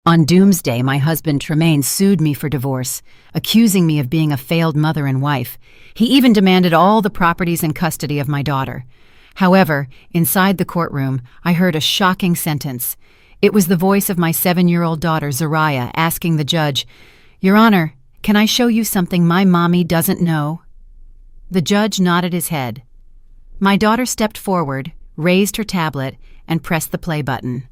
On Doomsday, my husband Tremaine sued me for divorce, accusing me of being a failed mother and wife. He even demanded all the properties and custody of my daughter. However, inside the courtroom, I heard a shocking sentence. It was the voice of my 7-year-old daughter, Zariah, asking the judge, "Your Honor, can I show you something my mommy doesn't know?" The judge nodded his head. My daughter stepped forward, raised her tablet, and pressed the play button.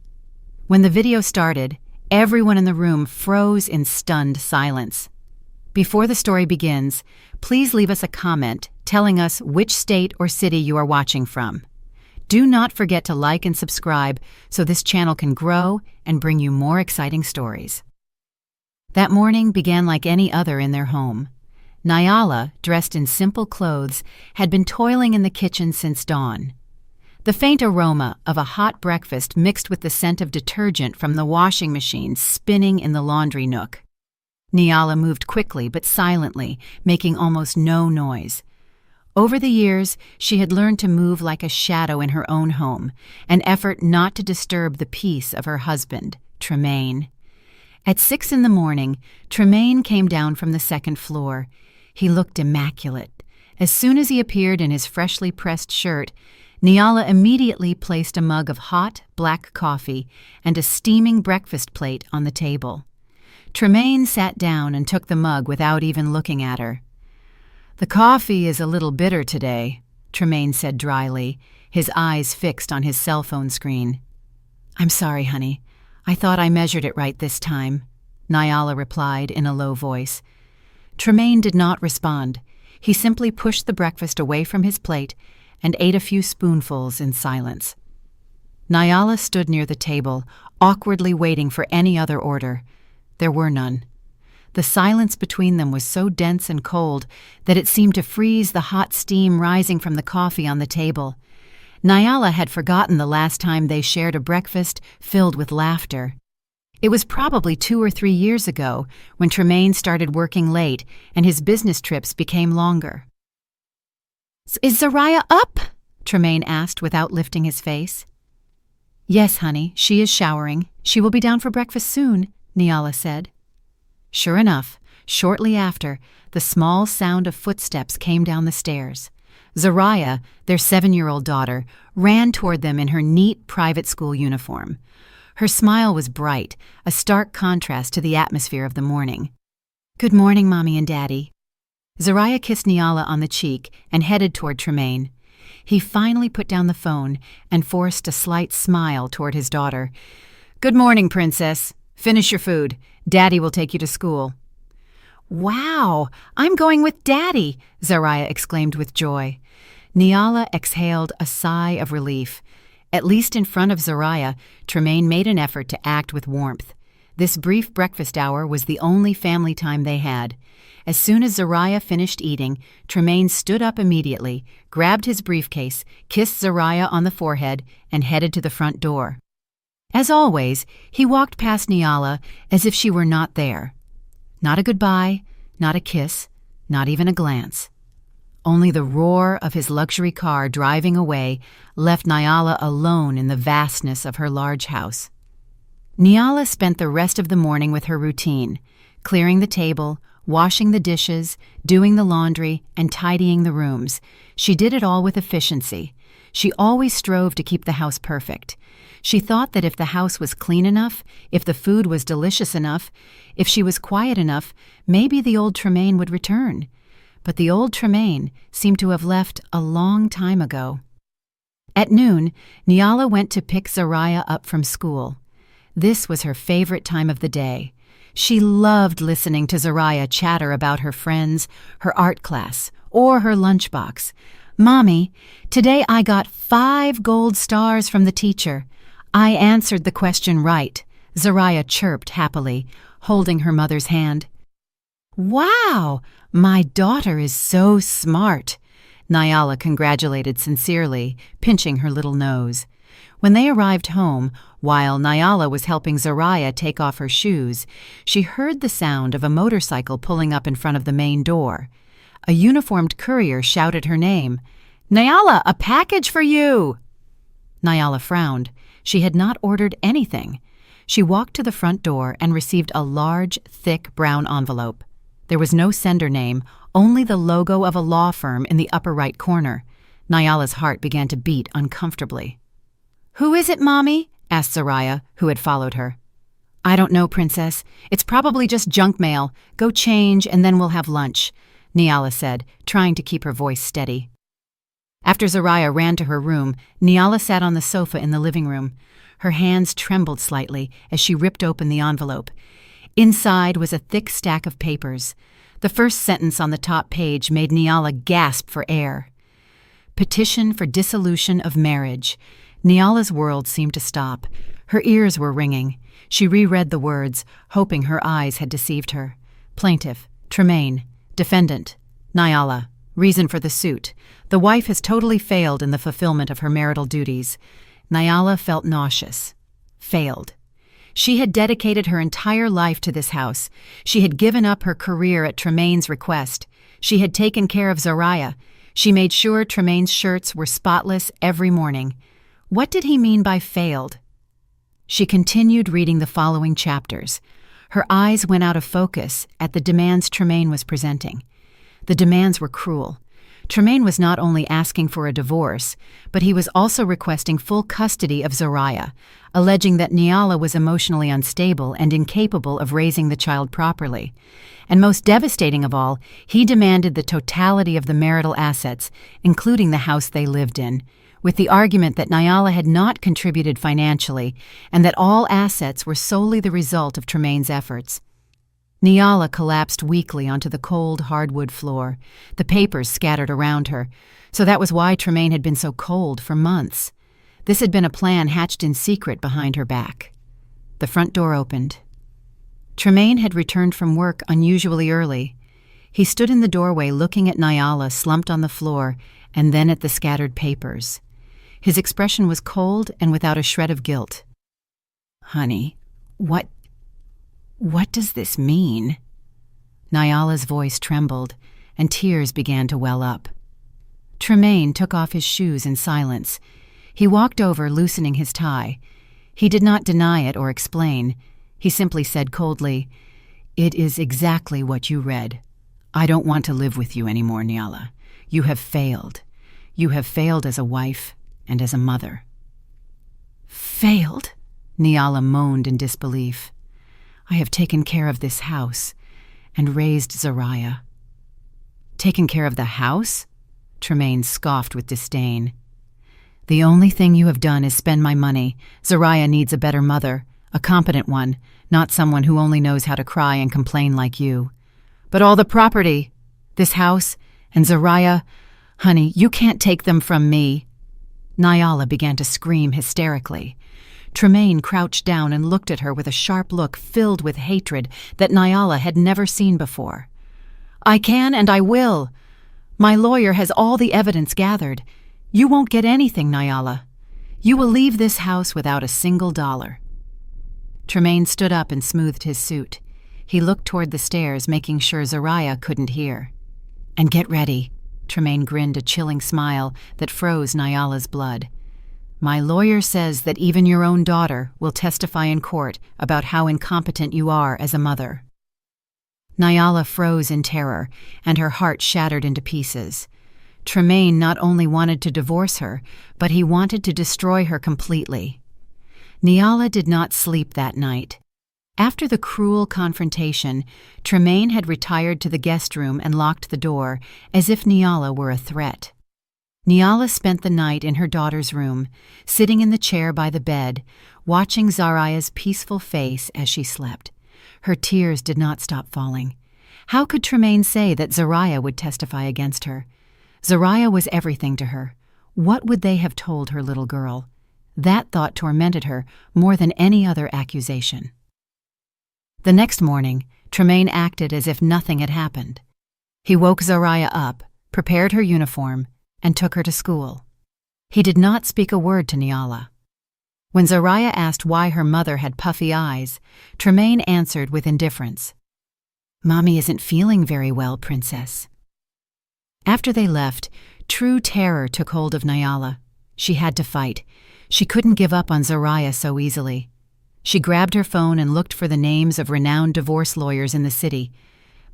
When the video started, everyone in the room froze in stunned silence. Before the story begins, please leave us a comment telling us which state or city you are watching from. Do not forget to like and subscribe so this channel can grow and bring you more exciting stories. That morning began like any other in their home. Nyala, dressed in simple clothes, had been toiling in the kitchen since dawn. The faint aroma of a hot breakfast mixed with the scent of detergent from the washing machine spinning in the laundry nook. Nyala moved quickly but silently, making almost no noise. Over the years, she had learned to move like a shadow in her own home, an effort not to disturb the peace of her husband, Tremaine. At 6 in the morning, Tremaine came down from the second floor. He looked immaculate. As soon as he appeared in his freshly pressed shirt, Nyala immediately placed a mug of hot, black coffee and a steaming breakfast plate on the table. Tremaine sat down and took the mug without even looking at her. "The coffee is a little bitter today," Tremaine said dryly, his eyes fixed on his cell phone screen. "I'm sorry, honey. I thought I measured it right this time," Nyala replied in a low voice. Tremaine did not respond. He simply pushed the breakfast away from his plate and ate a few spoonfuls in silence. Nyala stood near the table, awkwardly waiting for any other order. There were none. The silence between them was so dense and cold that it seemed to freeze the hot steam rising from the coffee on the table. Nyala had forgotten the last time they shared a breakfast filled with laughter. It was probably 2 or 3 years ago when Tremaine started working late and his business trips became longer. "Is Zariah up?" Tremaine asked without lifting his face. "Yes, honey, she is showering. She will be down for breakfast soon," Nyala said. Sure enough, shortly after, the small sound of footsteps came down the stairs. Zariah, their 7-year-old daughter, ran toward them in her neat private school uniform. Her smile was bright, a stark contrast to the atmosphere of the morning. "Good morning, Mommy and Daddy." Zariah kissed Nyala on the cheek and headed toward Tremaine. He finally put down the phone and forced a slight smile toward his daughter. "Good morning, Princess. Finish your food. Daddy will take you to school." "Wow, I'm going with Daddy," Zariah exclaimed with joy. Nyala exhaled a sigh of relief. At least in front of Zariah, Tremaine made an effort to act with warmth. This brief breakfast hour was the only family time they had. As soon as Zariah finished eating, Tremaine stood up immediately, grabbed his briefcase, kissed Zariah on the forehead, and headed to the front door. As always, he walked past Nyala as if she were not there. Not a goodbye, not a kiss, not even a glance. Only the roar of his luxury car driving away left Nyala alone in the vastness of her large house. Nyala spent the rest of the morning with her routine, clearing the table, washing the dishes, doing the laundry, and tidying the rooms. She did it all with efficiency. She always strove to keep the house perfect. She thought that if the house was clean enough, if the food was delicious enough, if she was quiet enough, maybe the old Tremaine would return. But the old Tremaine seemed to have left a long time ago. At noon, Nyala went to pick Zariah up from school. This was her favorite time of the day. She loved listening to Zariah chatter about her friends, her art class, or her lunchbox. "Mommy, today I got 5 gold stars from the teacher. I answered the question right," Zariah chirped happily, holding her mother's hand. "Wow, my daughter is so smart," Nyala congratulated sincerely, pinching her little nose. When they arrived home, while Nyala was helping Zariah take off her shoes, she heard the sound of a motorcycle pulling up in front of the main door. A uniformed courier shouted her name. "Nyala, a package for you!" Nyala frowned. She had not ordered anything. She walked to the front door and received a large, thick brown envelope. There was no sender name, only the logo of a law firm in the upper right corner. Nyala's heart began to beat uncomfortably. "Who is it, Mommy?" asked Zoraya, who had followed her. "I don't know, Princess. It's probably just junk mail. Go change and then we'll have lunch," Nyala said, trying to keep her voice steady. After Zoraya ran to her room, Nyala sat on the sofa in the living room. Her hands trembled slightly as she ripped open the envelope. Inside was a thick stack of papers. The first sentence on the top page made Nyala gasp for air. Petition for dissolution of marriage. Nyala's world seemed to stop. Her ears were ringing. She reread the words, hoping her eyes had deceived her. Plaintiff, Tremaine. Defendant, Nyala. Reason for the suit. The wife has totally failed in the fulfillment of her marital duties. Nyala felt nauseous. Failed. She had dedicated her entire life to this house. She had given up her career at Tremaine's request. She had taken care of Zoraya. She made sure Tremaine's shirts were spotless every morning. What did he mean by failed? She continued reading the following chapters. Her eyes went out of focus at the demands Tremaine was presenting. The demands were cruel. Tremaine was not only asking for a divorce, but he was also requesting full custody of Zoraya, alleging that Nyala was emotionally unstable and incapable of raising the child properly. And most devastating of all, he demanded the totality of the marital assets, including the house they lived in, with the argument that Nyala had not contributed financially and that all assets were solely the result of Tremaine's efforts. Nyala collapsed weakly onto the cold hardwood floor, the papers scattered around her, so that was why Tremaine had been so cold for months. This had been a plan hatched in secret behind her back. The front door opened. Tremaine had returned from work unusually early. He stood in the doorway looking at Nyala slumped on the floor and then at the scattered papers. His expression was cold and without a shred of guilt. "Honey, what does this mean?" Nyala's voice trembled, and tears began to well up. Tremaine took off his shoes in silence. He walked over, loosening his tie. He did not deny it or explain. He simply said coldly, "It is exactly what you read. I don't want to live with you anymore, Nyala. You have failed. You have failed as a wife and as a mother." "Failed?" Nyala moaned in disbelief. "I have taken care of this house and raised Zoraya." "Taken care of the house?" Tremaine scoffed with disdain. "The only thing you have done is spend my money. Zoraya needs a better mother, a competent one, not someone who only knows how to cry and complain like you. But all the property, this house, and Zoraya, honey, you can't take them from me." Nyala began to scream hysterically. Tremaine crouched down and looked at her with a sharp look filled with hatred that Nyala had never seen before. "I can and I will. My lawyer has all the evidence gathered. You won't get anything, Nyala. You will leave this house without a single dollar." Tremaine stood up and smoothed his suit. He looked toward the stairs, making sure Zoraya couldn't hear. "And get ready." Tremaine grinned a chilling smile that froze Nyala's blood. "My lawyer says that even your own daughter will testify in court about how incompetent you are as a mother." Nyala froze in terror, and her heart shattered into pieces. Tremaine not only wanted to divorce her, but he wanted to destroy her completely. Nyala did not sleep that night. After the cruel confrontation, Tremaine had retired to the guest room and locked the door, as if Nyala were a threat. Nyala spent the night in her daughter's room, sitting in the chair by the bed, watching Zoraya's peaceful face as she slept. Her tears did not stop falling. How could Tremaine say that Zoraya would testify against her? Zoraya was everything to her. What would they have told her little girl? That thought tormented her more than any other accusation. The next morning, Tremaine acted as if nothing had happened. He woke Zoraya up, prepared her uniform, and took her to school. He did not speak a word to Nyala. When Zoraya asked why her mother had puffy eyes, Tremaine answered with indifference, "Mommy isn't feeling very well, Princess." After they left, true terror took hold of Nyala. She had to fight. She couldn't give up on Zoraya so easily. She grabbed her phone and looked for the names of renowned divorce lawyers in the city.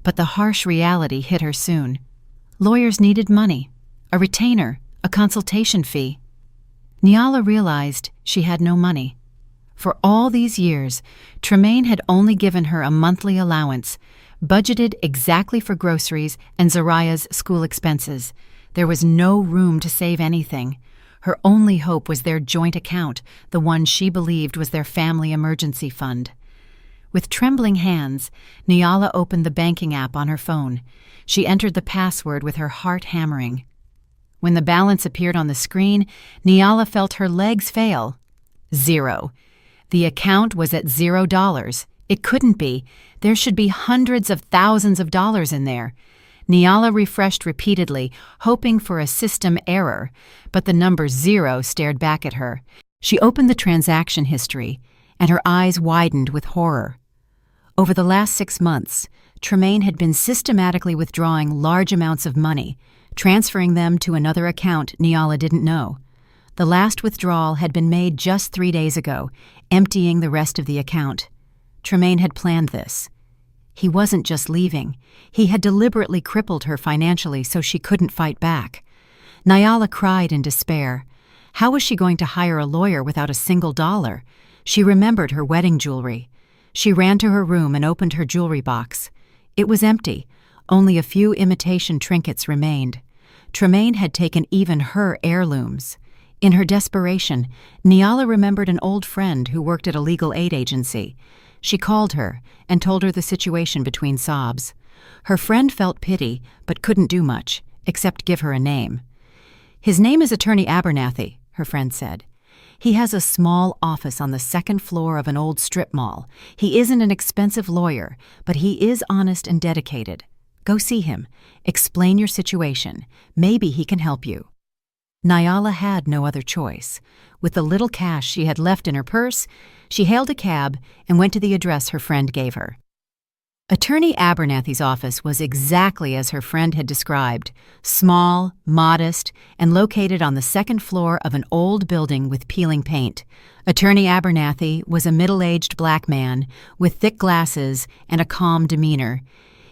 But the harsh reality hit her soon. Lawyers needed money, a retainer, a consultation fee. Niala realized she had no money. For all these years, Tremaine had only given her a monthly allowance, budgeted exactly for groceries and Zariah's school expenses. There was no room to save anything. Her only hope was their joint account, the one she believed was their family emergency fund. With trembling hands, Niala opened the banking app on her phone. She entered the password with her heart hammering. When the balance appeared on the screen, Niala felt her legs fail. 0. The account was at $0. It couldn't be. There should be hundreds of thousands of dollars in there. Niala refreshed repeatedly, hoping for a system error, but the number 0 stared back at her. She opened the transaction history, and her eyes widened with horror. Over the last 6 months, Tremaine had been systematically withdrawing large amounts of money, transferring them to another account Niala didn't know. The last withdrawal had been made just 3 days ago, emptying the rest of the account. Tremaine had planned this. He wasn't just leaving. He had deliberately crippled her financially so she couldn't fight back. Niala cried in despair. How was she going to hire a lawyer without a single dollar? She remembered her wedding jewelry. She ran to her room and opened her jewelry box. It was empty. Only a few imitation trinkets remained. Tremaine had taken even her heirlooms. In her desperation, Niala remembered an old friend who worked at a legal aid agency. She called her and told her the situation between sobs. Her friend felt pity but couldn't do much, except give her a name. "His name is Attorney Abernathy," her friend said. "He has a small office on the 2nd floor of an old strip mall. He isn't an expensive lawyer, but he is honest and dedicated. Go see him. Explain your situation. Maybe he can help you." Niala had no other choice. With the little cash she had left in her purse, she hailed a cab and went to the address her friend gave her. Attorney Abernathy's office was exactly as her friend had described, small, modest, and located on the 2nd floor of an old building with peeling paint. Attorney Abernathy was a middle-aged black man with thick glasses and a calm demeanor.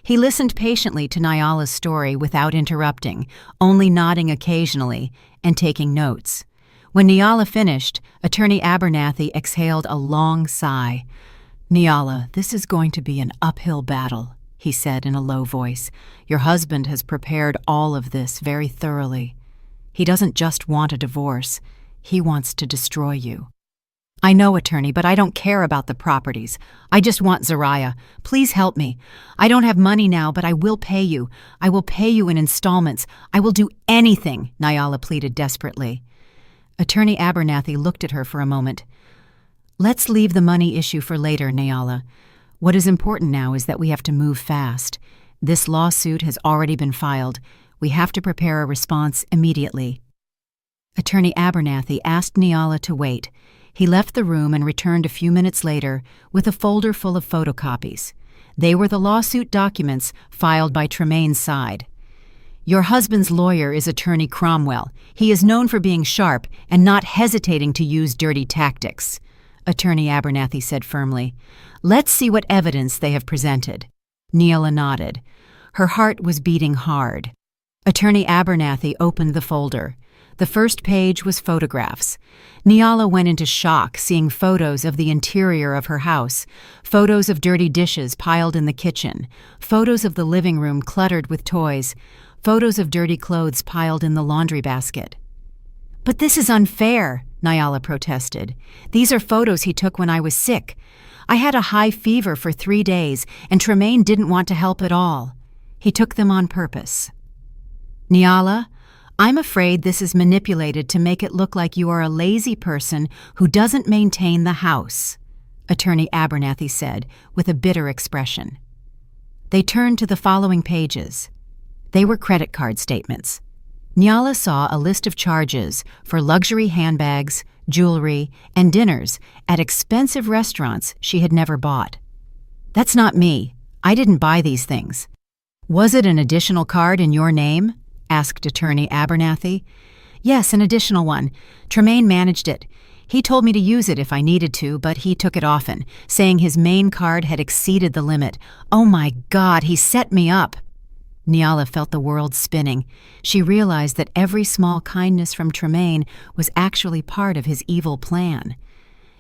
He listened patiently to Niala's story without interrupting, only nodding occasionally and taking notes. When Niala finished, Attorney Abernathy exhaled a long sigh. "Niala, this is going to be an uphill battle," he said in a low voice. "Your husband has prepared all of this very thoroughly. He doesn't just want a divorce. He wants to destroy you." "I know, attorney, but I don't care about the properties. I just want Zariah. Please help me. I don't have money now, but I will pay you. I will pay you in installments. I will do anything," Niala pleaded desperately. Attorney Abernathy looked at her for a moment. "Let's leave the money issue for later, Niala. What is important now is that we have to move fast. This lawsuit has already been filed. We have to prepare a response immediately." Attorney Abernathy asked Niala to wait. He left the room and returned a few minutes later with a folder full of photocopies. They were the lawsuit documents filed by Tremaine's side. "Your husband's lawyer is Attorney Cromwell. He is known for being sharp and not hesitating to use dirty tactics," Attorney Abernathy said firmly. "Let's see what evidence they have presented." Niala nodded. Her heart was beating hard. Attorney Abernathy opened the folder. The first page was photographs. Niala went into shock seeing photos of the interior of her house, photos of dirty dishes piled in the kitchen, photos of the living room cluttered with toys, photos of dirty clothes piled in the laundry basket. "But this is unfair," Niala protested. "These are photos he took when I was sick. I had a high fever for 3 days, and Tremaine didn't want to help at all. He took them on purpose." "Niala, I'm afraid this is manipulated to make it look like you are a lazy person who doesn't maintain the house," Attorney Abernathy said with a bitter expression. They turned to the following pages. They were credit card statements. Niala saw a list of charges for luxury handbags, jewelry, and dinners at expensive restaurants she had never bought. "That's not me. I didn't buy these things." "Was it an additional card in your name?" asked Attorney Abernathy. "Yes, an additional one. Tremaine managed it. He told me to use it if I needed to, but he took it often, saying his main card had exceeded the limit. Oh my God, he set me up. Nyala felt the world spinning. She realized that every small kindness from Tremaine was actually part of his evil plan.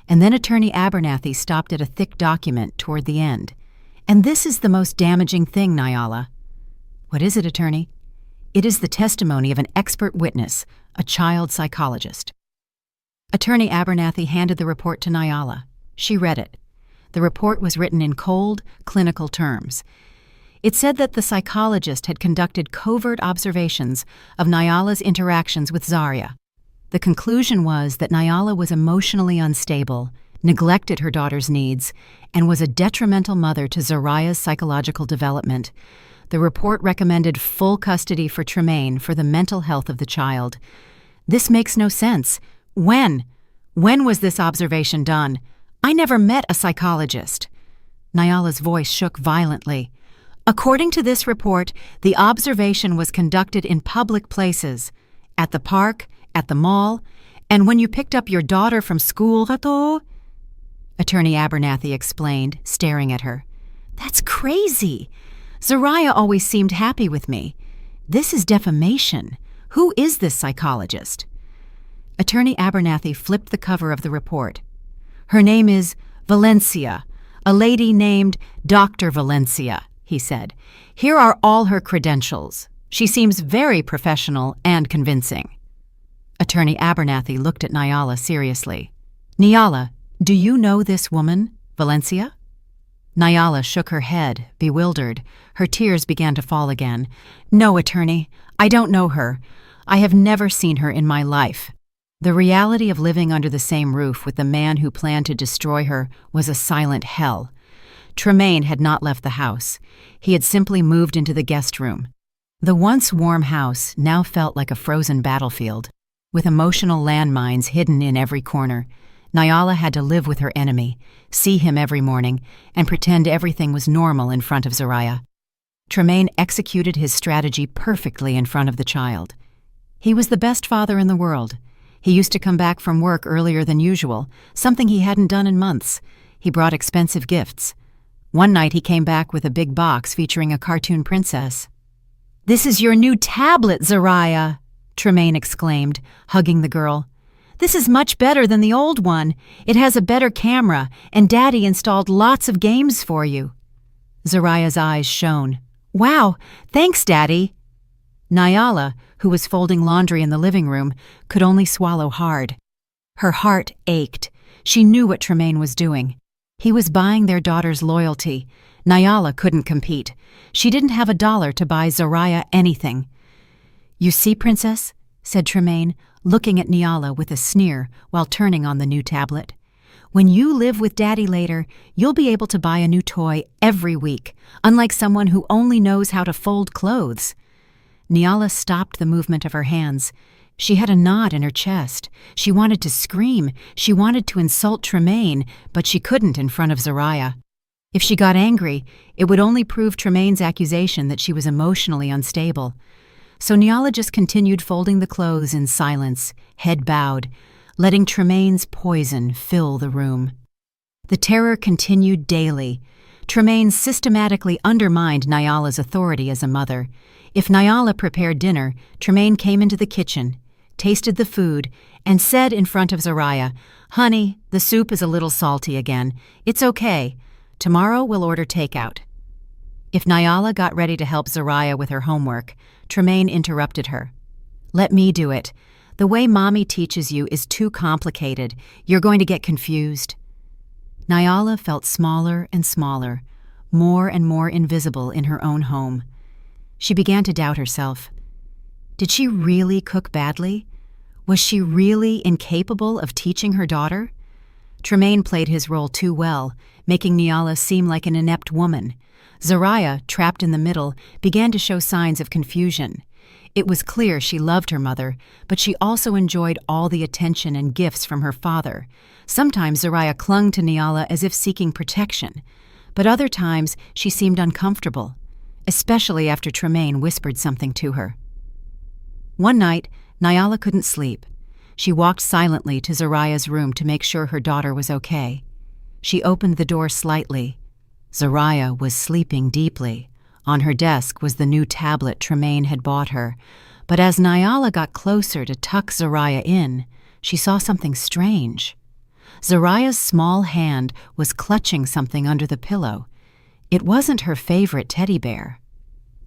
And then Attorney Abernathy stopped at a thick document toward the end. And this is the most damaging thing, Nyala. What is it, Attorney? It is the testimony of an expert witness, a child psychologist. Attorney Abernathy handed the report to Nyala. She read it. The report was written in cold, clinical terms. It said that the psychologist had conducted covert observations of Nyala's interactions with Zarya. The conclusion was that Nyala was emotionally unstable, neglected her daughter's needs, and was a detrimental mother to Zarya's psychological development. The report recommended full custody for Tremaine for the mental health of the child. This makes no sense. When? When was this observation done? I never met a psychologist. Nyala's voice shook violently. According to this report, the observation was conducted in public places, at the park, at the mall, and when you picked up your daughter from school, Attorney Abernathy explained, staring at her. That's crazy. Zarya always seemed happy with me. This is defamation. Who is this psychologist? Attorney Abernathy flipped the cover of the report. Her name is Valencia, a lady named Dr. Valencia, he said. Here are all her credentials. She seems very professional and convincing. Attorney Abernathy looked at Nyala seriously. Nyala, do you know this woman, Valencia? Nyala shook her head, bewildered. Her tears began to fall again. No, Attorney, I don't know her. I have never seen her in my life. The reality of living under the same roof with the man who planned to destroy her was a silent hell. Tremaine had not left the house. He had simply moved into the guest room. The once warm house now felt like a frozen battlefield, with emotional landmines hidden in every corner. Nyala had to live with her enemy, see him every morning, and pretend everything was normal in front of Zarya. Tremaine executed his strategy perfectly in front of the child. He was the best father in the world. He used to come back from work earlier than usual, something he hadn't done in months. He brought expensive gifts. One night he came back with a big box featuring a cartoon princess. "This is your new tablet, Zarya," Tremaine exclaimed, hugging the girl. "This is much better than the old one. It has a better camera, and Daddy installed lots of games for you." Zarya's eyes shone. "Wow, thanks, Daddy." Nyala, who was folding laundry in the living room, could only swallow hard. Her heart ached. She knew what Tremaine was doing. He was buying their daughter's loyalty. Nyala couldn't compete. She didn't have $1 to buy Zarya anything. "You see, Princess," said Tremaine, looking at Nyala with a sneer while turning on the new tablet. "When you live with Daddy later, you'll be able to buy a new toy every week, unlike someone who only knows how to fold clothes." Nyala stopped the movement of her hands. She had a knot in her chest. She wanted to scream. She wanted to insult Tremaine, but she couldn't in front of Zarya. If she got angry, it would only prove Tremaine's accusation that she was emotionally unstable. So Nyala just continued folding the clothes in silence, head bowed, letting Tremaine's poison fill the room. The terror continued daily. Tremaine systematically undermined Nyala's authority as a mother. If Nyala prepared dinner, Tremaine came into the kitchen, tasted the food, and said in front of Zarya, "Honey, the soup is a little salty again. It's okay. Tomorrow we'll order takeout." If Nyala got ready to help Zarya with her homework, Tremaine interrupted her. "Let me do it. The way Mommy teaches you is too complicated. You're going to get confused." Nyala felt smaller and smaller, more and more invisible in her own home. She began to doubt herself. Did she really cook badly? Was she really incapable of teaching her daughter? Tremaine played his role too well, making Nyala seem like an inept woman. Zarya, trapped in the middle, began to show signs of confusion. It was clear she loved her mother, but she also enjoyed all the attention and gifts from her father. Sometimes Zarya clung to Nyala as if seeking protection, but other times she seemed uncomfortable, especially after Tremaine whispered something to her. One night, Nyala couldn't sleep. She walked silently to Zariah's room to make sure her daughter was okay. She opened the door slightly. Zariah was sleeping deeply. On her desk was the new tablet Tremaine had bought her. But as Nyala got closer to tuck Zariah in, she saw something strange. Zariah's small hand was clutching something under the pillow. It wasn't her favorite teddy bear.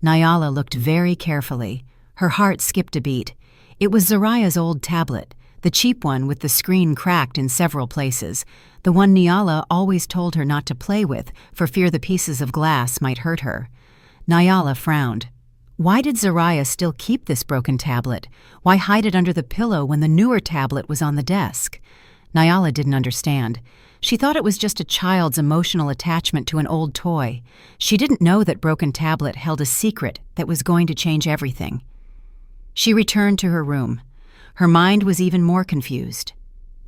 Nyala looked very carefully. Her heart skipped a beat. It was Zariah's old tablet, the cheap one with the screen cracked in several places, the one Nyala always told her not to play with for fear the pieces of glass might hurt her. Nyala frowned. Why did Zariah still keep this broken tablet? Why hide it under the pillow when the newer tablet was on the desk? Nyala didn't understand. She thought it was just a child's emotional attachment to an old toy. She didn't know that broken tablet held a secret that was going to change everything. She returned to her room. Her mind was even more confused.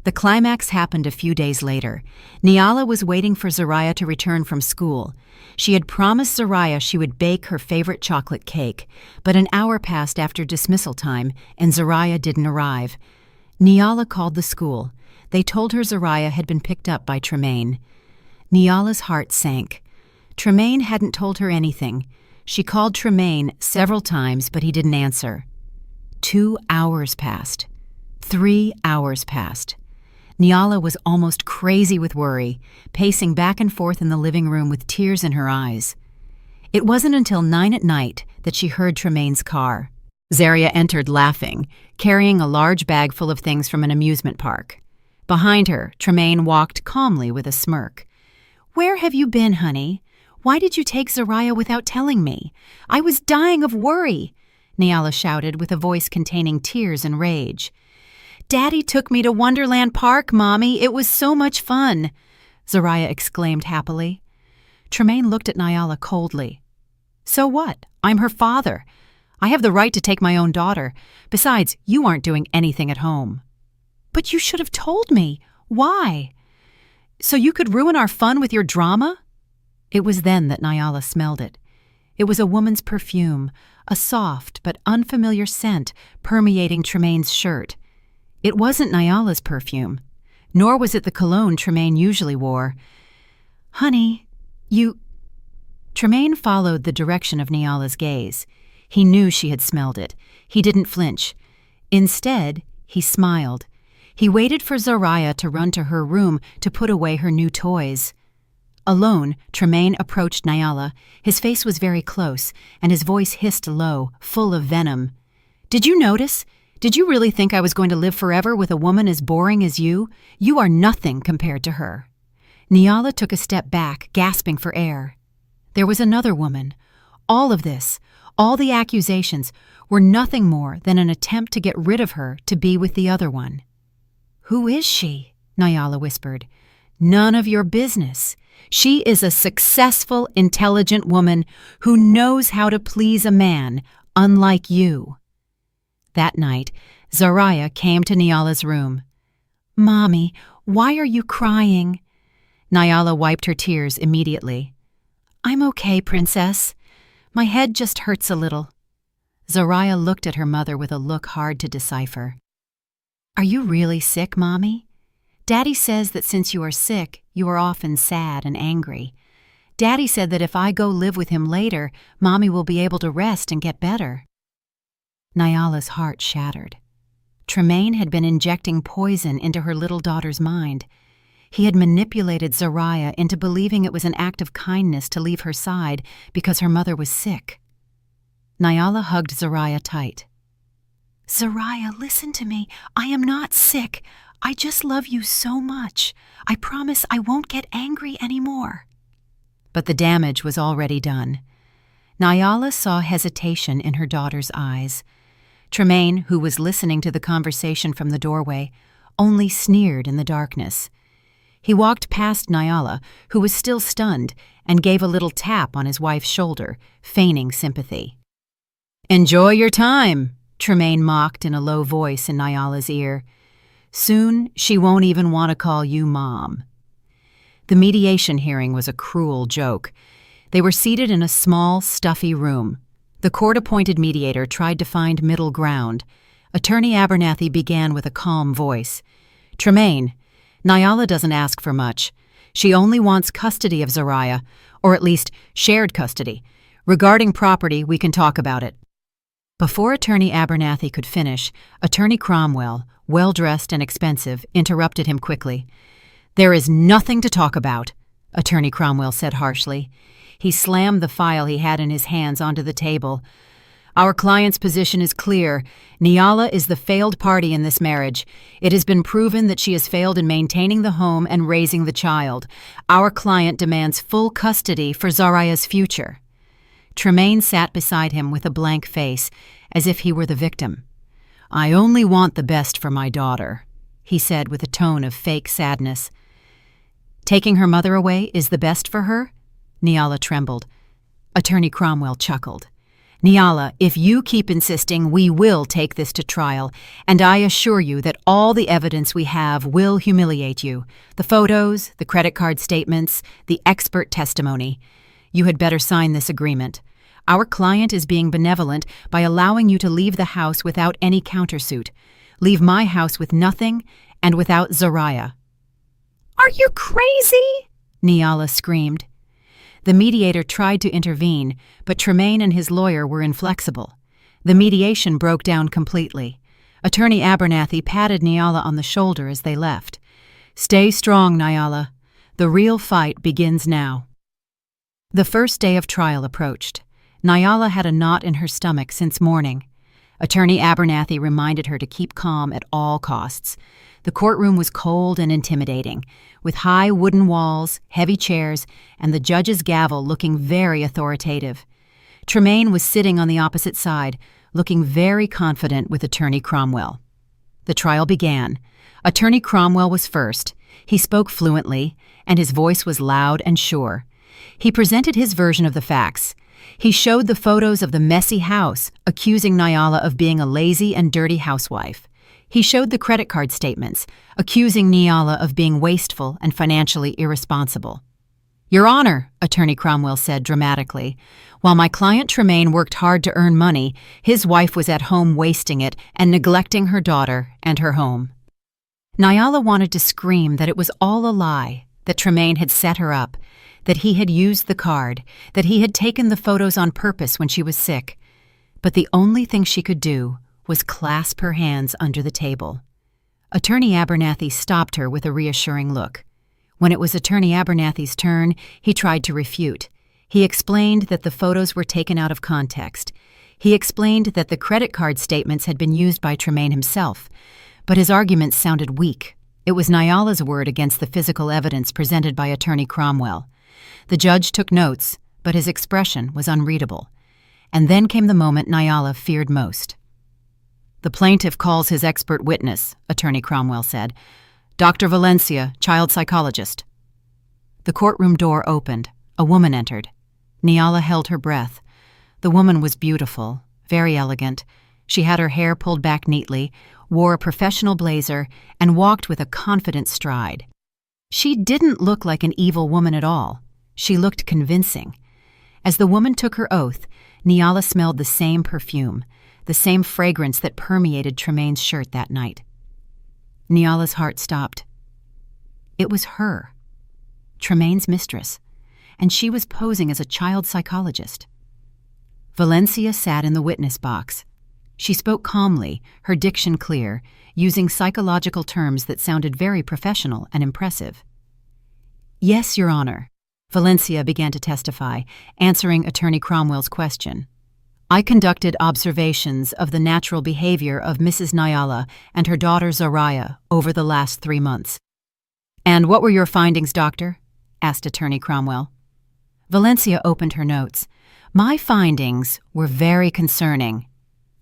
The climax happened a few days later. Nyala was waiting for Zariah to return from school. She had promised Zariah she would bake her favorite chocolate cake, but an hour passed after dismissal time, and Zariah didn't arrive. Nyala called the school. They told her Zariah had been picked up by Tremaine. Nyala's heart sank. Tremaine hadn't told her anything. She called Tremaine several times, but he didn't answer. 2 hours passed. 3 hours passed. Nyala was almost crazy with worry, pacing back and forth in the living room with tears in her eyes. It wasn't until 9 at night that she heard Tremaine's car. Zaria entered laughing, carrying a large bag full of things from an amusement park. Behind her, Tremaine walked calmly with a smirk. "Where have you been, honey? Why did you take Zariah without telling me? I was dying of worry," Nyala shouted with a voice containing tears and rage. "Daddy took me to Wonderland Park, Mommy. It was so much fun," Zariah exclaimed happily. Tremaine looked at Nyala coldly. "So what? I'm her father. I have the right to take my own daughter. Besides, you aren't doing anything at home." "But you should have told me. Why? So you could ruin our fun with your drama?" It was then that Nyala smelled it. It was a woman's perfume, a soft but unfamiliar scent permeating Tremaine's shirt. It wasn't Nyala's perfume, nor was it the cologne Tremaine usually wore. "Honey, you—" Tremaine followed the direction of Nyala's gaze. He knew she had smelled it. He didn't flinch. Instead, he smiled. He waited for Zariah to run to her room to put away her new toys. Alone, Tremaine approached Nyala. His face was very close, and his voice hissed low, full of venom. "Did you notice? Did you really think I was going to live forever with a woman as boring as you? You are nothing compared to her." Nyala took a step back, gasping for air. There was another woman. All of this, all the accusations, were nothing more than an attempt to get rid of her to be with the other one. "Who is she?" Nyala whispered. "None of your business. She is a successful, intelligent woman who knows how to please a man, unlike you." That night, Zariah came to Nyala's room. "Mommy, why are you crying?" Nyala wiped her tears immediately. "I'm okay, Princess. My head just hurts a little." Zariah looked at her mother with a look hard to decipher. "Are you really sick, Mommy? Daddy says that since you are sick, you are often sad and angry. Daddy said that if I go live with him later, Mommy will be able to rest and get better." Nyala's heart shattered. Tremaine had been injecting poison into her little daughter's mind. He had manipulated Zariah into believing it was an act of kindness to leave her side because her mother was sick. Nyala hugged Zariah tight. "Zariah, listen to me. I am not sick. I just love you so much. I promise I won't get angry anymore." But the damage was already done. Nyala saw hesitation in her daughter's eyes. Tremaine, who was listening to the conversation from the doorway, only sneered in the darkness. He walked past Nyala, who was still stunned, and gave a little tap on his wife's shoulder, feigning sympathy. "Enjoy your time," Tremaine mocked in a low voice in Nyala's ear. "Soon she won't even want to call you Mom." The mediation hearing was a cruel joke. They were seated in a small, stuffy room. The court-appointed mediator tried to find middle ground. Attorney Abernathy began with a calm voice. "Tremaine, Nyala doesn't ask for much. She only wants custody of Zariah, or at least shared custody. Regarding property, we can talk about it." Before Attorney Abernathy could finish, Attorney Cromwell, well-dressed and expensive, interrupted him quickly. "There is nothing to talk about," Attorney Cromwell said harshly. He slammed the file he had in his hands onto the table. "Our client's position is clear. Nyala is the failed party in this marriage. It has been proven that she has failed in maintaining the home and raising the child. Our client demands full custody for Zariah's future." Tremaine sat beside him with a blank face, as if he were the victim. "I only want the best for my daughter," he said with a tone of fake sadness. "Taking her mother away is the best for her?" Nyala trembled. Attorney Cromwell chuckled. "Nyala, if you keep insisting, we will take this to trial, and I assure you that all the evidence we have will humiliate you. The photos, the credit card statements, the expert testimony. You had better sign this agreement. Our client is being benevolent by allowing you to leave the house without any countersuit. Leave my house with nothing and without Zariah." "Are you crazy?" Nyala screamed. The mediator tried to intervene, but Tremaine and his lawyer were inflexible. The mediation broke down completely. Attorney Abernathy patted Nyala on the shoulder as they left. "Stay strong, Nyala. The real fight begins now." The first day of trial approached. Nyala had a knot in her stomach since morning. Attorney Abernathy reminded her to keep calm at all costs. The courtroom was cold and intimidating, with high wooden walls, heavy chairs, and the judge's gavel looking very authoritative. Tremaine was sitting on the opposite side, looking very confident with Attorney Cromwell. The trial began. Attorney Cromwell was first. He spoke fluently, and his voice was loud and sure. He presented his version of the facts. He showed the photos of the messy house, accusing Nyala of being a lazy and dirty housewife. He showed the credit card statements, accusing Nyala of being wasteful and financially irresponsible. "Your Honor," Attorney Cromwell said dramatically, "while my client Tremaine worked hard to earn money, his wife was at home wasting it and neglecting her daughter and her home." Nyala wanted to scream that it was all a lie, that Tremaine had set her up, that he had used the card, that he had taken the photos on purpose when she was sick. But the only thing she could do was clasp her hands under the table. Attorney Abernathy stopped her with a reassuring look. When it was Attorney Abernathy's turn, he tried to refute. He explained that the photos were taken out of context. He explained that the credit card statements had been used by Tremaine himself. But his arguments sounded weak. It was Nyala's word against the physical evidence presented by Attorney Cromwell. The judge took notes, but his expression was unreadable. And then came the moment Nyala feared most. "The plaintiff calls his expert witness," Attorney Cromwell said. "Dr. Valencia, child psychologist." The courtroom door opened. A woman entered. Nyala held her breath. The woman was beautiful, very elegant. She had her hair pulled back neatly, wore a professional blazer, and walked with a confident stride. She didn't look like an evil woman at all. She looked convincing. As the woman took her oath, Nyala smelled the same perfume, the same fragrance that permeated Tremaine's shirt that night. Nyala's heart stopped. It was her, Tremaine's mistress, and she was posing as a child psychologist. Valencia sat in the witness box. She spoke calmly, her diction clear, using psychological terms that sounded very professional and impressive. "Yes, Your Honor," Valencia began to testify, answering Attorney Cromwell's question. "I conducted observations of the natural behavior of Mrs. Nyala and her daughter Zariah over the last 3 months." "And what were your findings, Doctor?" asked Attorney Cromwell. Valencia opened her notes. "My findings were very concerning.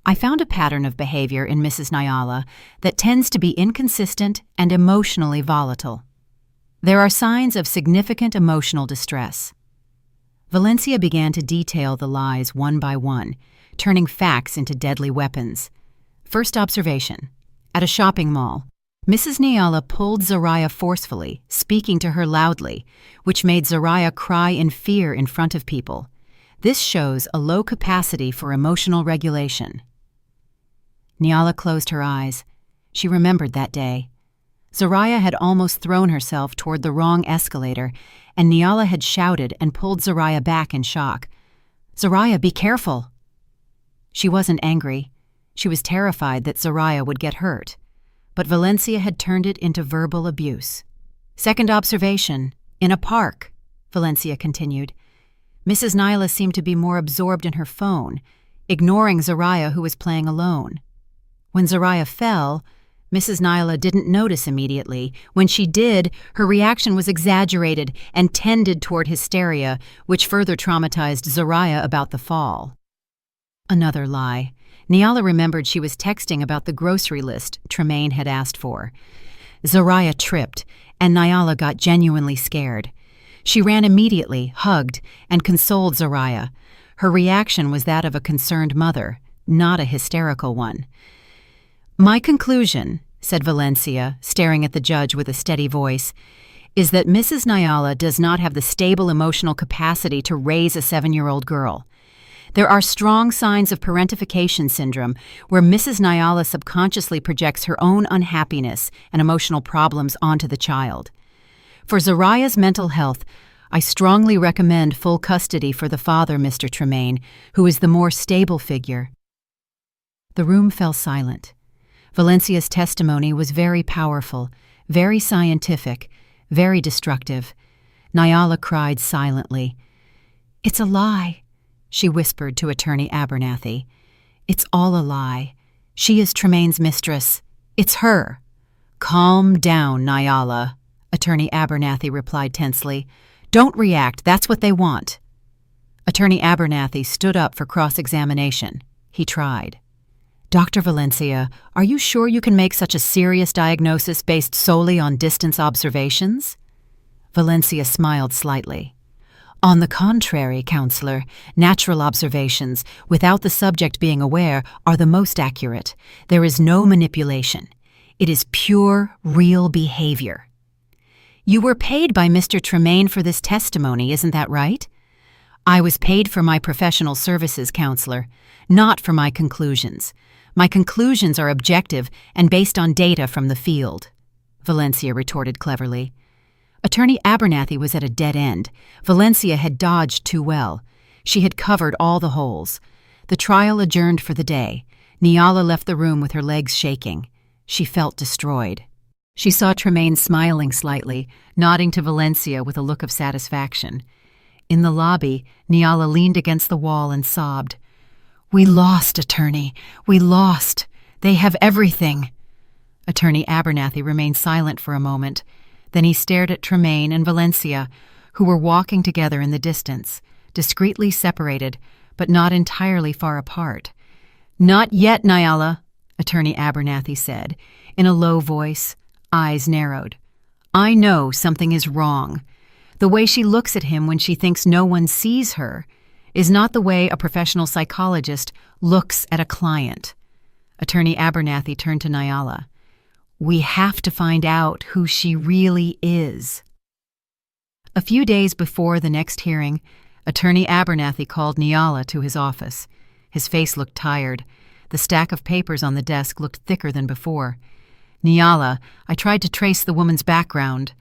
I found a pattern of behavior in Mrs. Nyala that tends to be inconsistent and emotionally volatile. There are signs of significant emotional distress." Valencia began to detail the lies one by one, turning facts into deadly weapons. First observation. At a shopping mall, Mrs. Nyala pulled Zariah forcefully, speaking to her loudly, which made Zariah cry in fear in front of people. This shows a low capacity for emotional regulation. Nyala closed her eyes. She remembered that day. Zariah had almost thrown herself toward the wrong escalator, and Nyala had shouted and pulled Zariah back in shock. "Zariah, be careful!" She wasn't angry. She was terrified that Zariah would get hurt. But Valencia had turned it into verbal abuse. "Second observation, in a park," Valencia continued. Mrs. Nyla seemed to be more absorbed in her phone, ignoring Zariah, who was playing alone. When Zariah fell, Mrs. Nyla didn't notice immediately. When she did, her reaction was exaggerated and tended toward hysteria, which further traumatized Zariah about the fall. Another lie. Nyala remembered she was texting about the grocery list Tremaine had asked for. Zariah tripped, and Nyala got genuinely scared. She ran immediately, hugged, and consoled Zariah. Her reaction was that of a concerned mother, not a hysterical one. "My conclusion," said Valencia, staring at the judge with a steady voice, "is that Mrs. Nyala does not have the stable emotional capacity to raise a 7-year-old girl. There are strong signs of parentification syndrome where Mrs. Nyala subconsciously projects her own unhappiness and emotional problems onto the child. For Zariah's mental health, I strongly recommend full custody for the father, Mr. Tremaine, who is the more stable figure." The room fell silent. Valencia's testimony was very powerful, very scientific, very destructive. Nyala cried silently. "It's a lie," she whispered to Attorney Abernathy. "It's all a lie. She is Tremaine's mistress. It's her." "Calm down, Nyala," Attorney Abernathy replied tensely. "Don't react. That's what they want." Attorney Abernathy stood up for cross-examination. He tried. "Dr. Valencia, are you sure you can make such a serious diagnosis based solely on distance observations?" Valencia smiled slightly. "On the contrary, Counselor, natural observations, without the subject being aware, are the most accurate. There is no manipulation. It is pure, real behavior." "You were paid by Mr. Tremaine for this testimony, isn't that right?" "I was paid for my professional services, Counselor, not for my conclusions. My conclusions are objective and based on data from the field," Valencia retorted cleverly. Attorney Abernathy was at a dead end. Valencia had dodged too well. She had covered all the holes. The trial adjourned for the day. Nyala left the room with her legs shaking. She felt destroyed. She saw Tremaine smiling slightly, nodding to Valencia with a look of satisfaction. In the lobby, Nyala leaned against the wall and sobbed. "We lost, Attorney. We lost. They have everything." Attorney Abernathy remained silent for a moment. Then he stared at Tremaine and Valencia, who were walking together in the distance, discreetly separated, but not entirely far apart. "Not yet, Nyala," Attorney Abernathy said, in a low voice, eyes narrowed. "I know something is wrong. The way she looks at him when she thinks no one sees her is not the way a professional psychologist looks at a client." Attorney Abernathy turned to Nyala. "We have to find out who she really is." A few days before the next hearing, Attorney Abernathy called Nyala to his office. His face looked tired. The stack of papers on the desk looked thicker than before. "Nyala, I tried to trace the woman's background."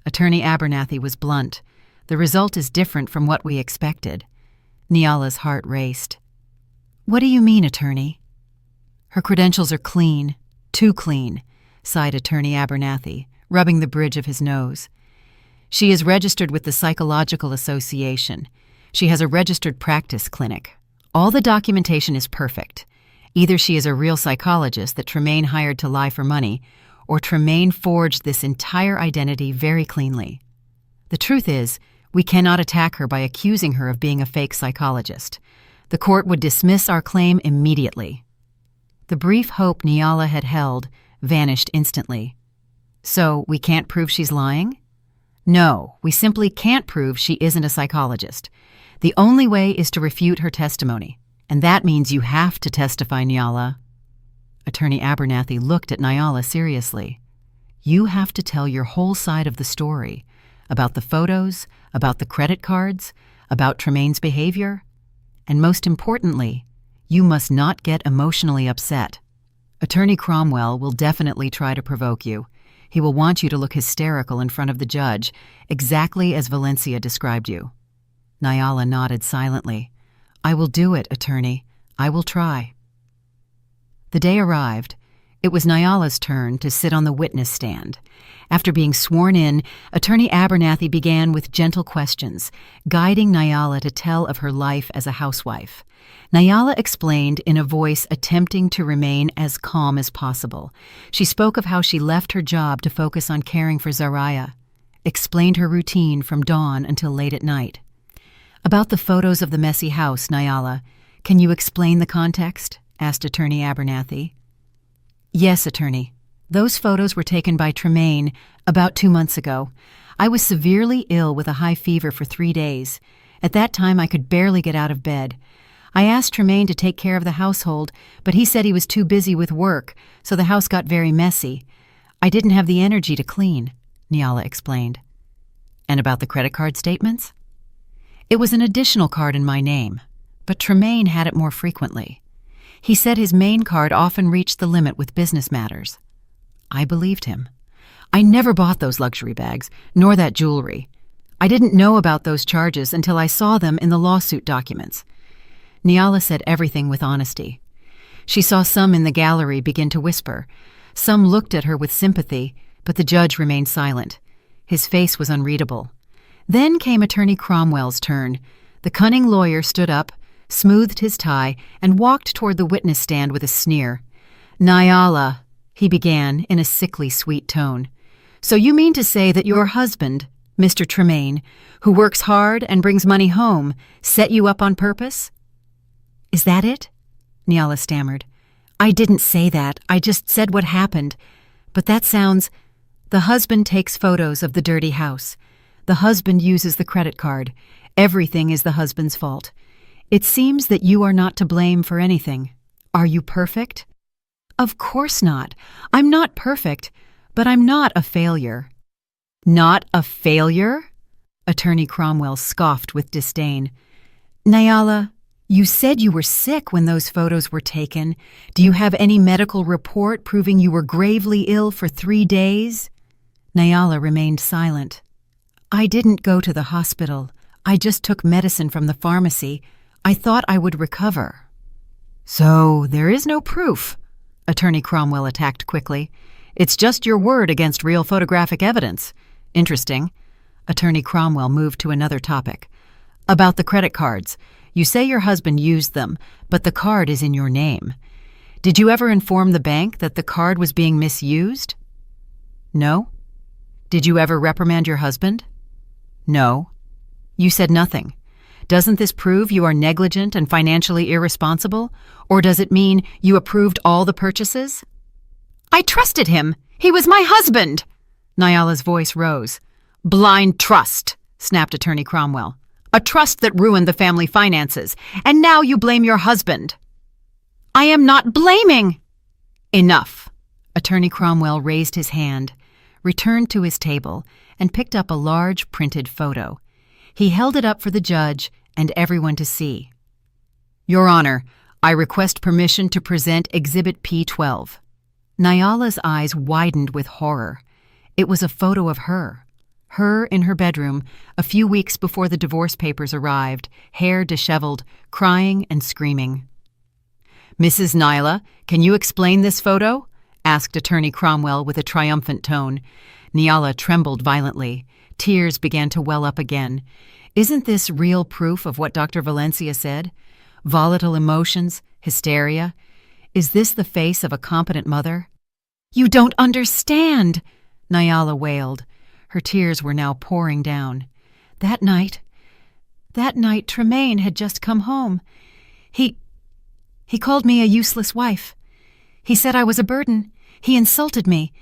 Attorney Abernathy was blunt. "The result is different from what we expected." Nyala's heart raced. "What do you mean, Attorney?" "Her credentials are clean, too clean," sighed Attorney Abernathy, rubbing the bridge of his nose. "She is registered with the Psychological Association. She has a registered practice clinic. All the documentation is perfect. Either she is a real psychologist that Tremaine hired to lie for money, or Tremaine forged this entire identity very cleanly. The truth is, we cannot attack her by accusing her of being a fake psychologist. The court would dismiss our claim immediately." The brief hope Nyala had held vanished instantly. "So we can't prove she's lying?" "No, we simply can't prove she isn't a psychologist. The only way is to refute her testimony, and that means you have to testify, Nyala." Attorney Abernathy looked at Nyala seriously. "You have to tell your whole side of the story, about the photos, about the credit cards, about Tremaine's behavior, and most importantly, you must not get emotionally upset. Attorney Cromwell will definitely try to provoke you. He will want you to look hysterical in front of the judge, exactly as Valencia described you. Nyala nodded silently. I will do it, attorney. I will try. The day arrived. It was Nyala's turn to sit on the witness stand. After being sworn in, Attorney Abernathy began with gentle questions, guiding Nyala to tell of her life as a housewife. Nyala explained in a voice attempting to remain as calm as possible. She spoke of how she left her job to focus on caring for Zaraya, explained her routine from dawn until late at night. About the photos of the messy house, Nyala, can you explain the context? Asked Attorney Abernathy. Yes, attorney. Those photos were taken by Tremaine about 2 months ago. I was severely ill with a high fever for 3 days. At that time, I could barely get out of bed. I asked Tremaine to take care of the household, but he said he was too busy with work, so the house got very messy. I didn't have the energy to clean, Nyala explained. And about the credit card statements? It was an additional card in my name, but Tremaine had it more frequently. He said his main card often reached the limit with business matters. I believed him. I never bought those luxury bags, nor that jewelry. I didn't know about those charges until I saw them in the lawsuit documents. Nyala said everything with honesty. She saw some in the gallery begin to whisper. Some looked at her with sympathy, but the judge remained silent. His face was unreadable. Then came Attorney Cromwell's turn. The cunning lawyer stood up, smoothed his tie, and walked toward the witness stand with a sneer. Nyala, he began in a sickly sweet tone. So you mean to say that your husband, Mr. Tremaine, who works hard and brings money home, set you up on purpose? Is that it? Nyala stammered. I didn't say that. I just said what happened. But that sounds... The husband takes photos of the dirty house. The husband uses the credit card. Everything is the husband's fault. It seems that you are not to blame for anything. Are you perfect? Of course not. I'm not perfect, but I'm not a failure. Not a failure? Attorney Cromwell scoffed with disdain. Nyala, you said you were sick when those photos were taken. Do you have any medical report proving you were gravely ill for 3 days? Nyala remained silent. I didn't go to the hospital. I just took medicine from the pharmacy. I thought I would recover. So there is no proof, Attorney Cromwell attacked quickly. It's just your word against real photographic evidence. Interesting. Attorney Cromwell moved to another topic. About the credit cards. You say your husband used them, but the card is in your name. Did you ever inform the bank that the card was being misused? No. Did you ever reprimand your husband? No. You said nothing. Doesn't this prove you are negligent and financially irresponsible, or does it mean you approved all the purchases? I trusted him. He was my husband. Nyala's voice rose. Blind trust, snapped Attorney Cromwell. A trust that ruined the family finances, and now you blame your husband. I am not blaming. Enough. Attorney Cromwell raised his hand, returned to his table, and picked up a large printed photo. He held it up for the judge and everyone to see. Your Honor, I request permission to present Exhibit P12. Nyala's eyes widened with horror. It was a photo of her in her bedroom, a few weeks before the divorce papers arrived, hair disheveled, crying and screaming. Mrs. Nyla, can you explain this photo? Asked Attorney Cromwell with a triumphant tone. Nyala trembled violently. Tears began to well up again. Isn't this real proof of what Dr. Valencia said? Volatile emotions, hysteria. Is this the face of a competent mother? You don't understand, Nyala wailed. Her tears were now pouring down. That night, Tremaine had just come home. He called me a useless wife. He said I was a burden. He insulted me.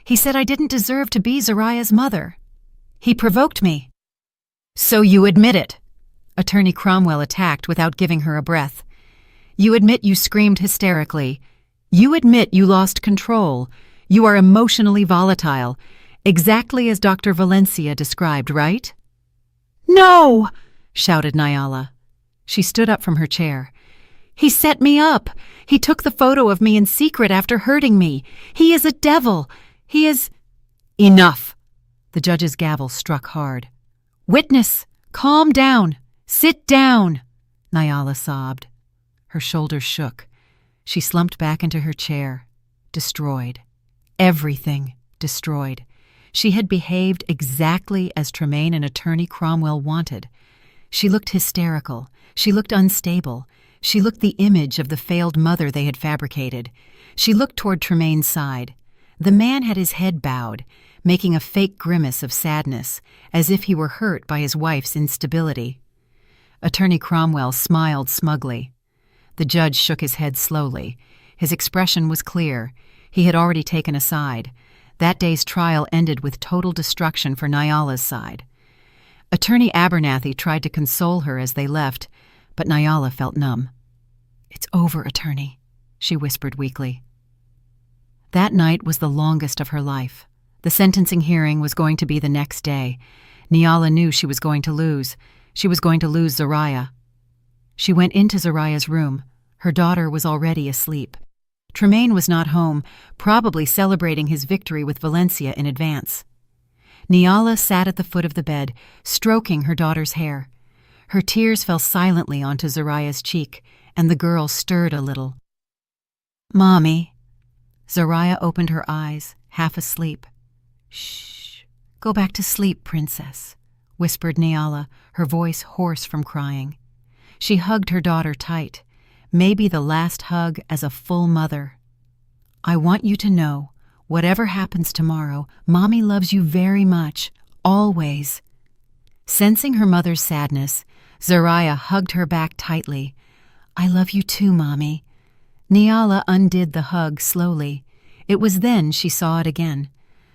He said I didn't deserve to be Zaraya's mother. He provoked me. So you admit it? Attorney Cromwell attacked without giving her a breath. You admit you screamed hysterically. You admit you lost control. You are emotionally volatile, exactly as Dr. Valencia described, right? No! Shouted Nyala. She stood up from her chair. He set me up. He took the photo of me in secret after hurting me. He is a devil. He is—" "Enough!" The judge's gavel struck hard. "Witness, calm down. Sit down," Nyala sobbed. Her shoulders shook. She slumped back into her chair. Destroyed. Everything destroyed. She had behaved exactly as Tremaine and Attorney Cromwell wanted. She looked hysterical. She looked unstable. She looked the image of the failed mother they had fabricated. She looked toward Tremaine's side. The man had his head bowed, making a fake grimace of sadness, as if he were hurt by his wife's instability. Attorney Cromwell smiled smugly. The judge shook his head slowly. His expression was clear. He had already taken a side. That day's trial ended with total destruction for Nyala's side. Attorney Abernathy tried to console her as they left, but Nyala felt numb. "It's over, Attorney," she whispered weakly. That night was the longest of her life. The sentencing hearing was going to be the next day. Nyala knew she was going to lose. She was going to lose Zariah. She went into Zariah's room. Her daughter was already asleep. Tremaine was not home, probably celebrating his victory with Valencia in advance. Nyala sat at the foot of the bed, stroking her daughter's hair. Her tears fell silently onto Zariah's cheek, and the girl stirred a little. "Mommy." Zariah opened her eyes, half asleep. "Shh. Go back to sleep, princess," whispered Nyala, her voice hoarse from crying. She hugged her daughter tight, maybe the last hug as a full mother. "I want you to know, whatever happens tomorrow, Mommy loves you very much, always." Sensing her mother's sadness, Zariah hugged her back tightly. "I love you too, Mommy." Nyala undid the hug slowly. It was then she saw it again.